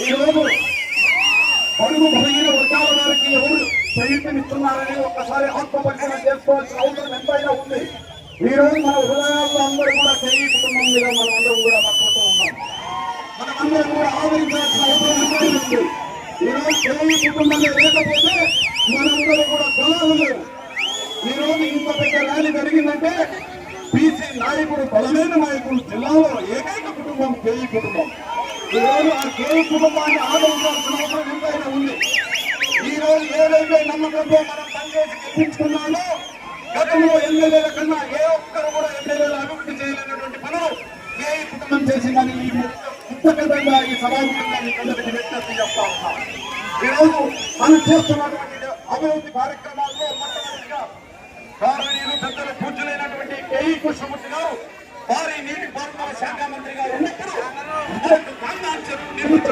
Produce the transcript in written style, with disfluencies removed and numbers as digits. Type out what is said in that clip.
ఈ రోజు పడుగు బలహీన వర్గాల వారికి ఎవరు చేయూతనిస్తున్నారని ఒక్కసారి ఆత్మపరిశీలన చేసుకోవాల్సిన అవసరం ఎంతైనా ఉంది. ఈ రోజు మన హృదయాల్లో అందరూ కూడా చేయి కుటుంబం మీద మనం అందరం కూడా మక్కువతో ఉన్నాం. మనమందరం కూడా ఆదరించాల్సిన అవసరం ఎంతైనా ఉంది. ఈ రోజు చేయి కుటుంబమే లేకపోతే మనందరూ కూడా కులాలు లేవు. ఈ రోజు ఇంత పెద్ద ర్యాలీ జరిగిందంటే బీసీ నాయకుడు, బలమైన నాయకుడు జిల్లాలో ఏకైక కుటుంబం కేఈ కుటుంబం. ఈ రోజు ఆ కేఈ కుటుంబాన్ని ఆదరించాల్సిన అవసరం ఎంతైనా ఉంది. ఈ రోజు ఏదైతే నమ్మకంతో మనం పనిచేసి గెలిపించుకున్నామో గతంలో ఎమ్మెల్యేల కన్నా ఏ ఒక్కరు కూడా ఎమ్మెల్యేలు అభివృద్ధి చేయలేనటువంటి పనులు కేఈ కుటుంబం చేసిందని ఈ ముఖ్యంగా ఈ సభాముఖంగా మీ అందరికీ వ్యక్తి చెప్తా ఉన్నాం. ఈ రోజు మనం చేస్తున్నటువంటి అభివృద్ధి కార్యక్రమాల్లో మొట్టమొదటిగా గౌరవనీయులు పెద్దలు పూజ్యులైనటువంటి కేఈ కృష్ణమూర్తి గారు వారి నీటిపారుదల శాఖ మంత్రిగా ఉన్నప్పుడు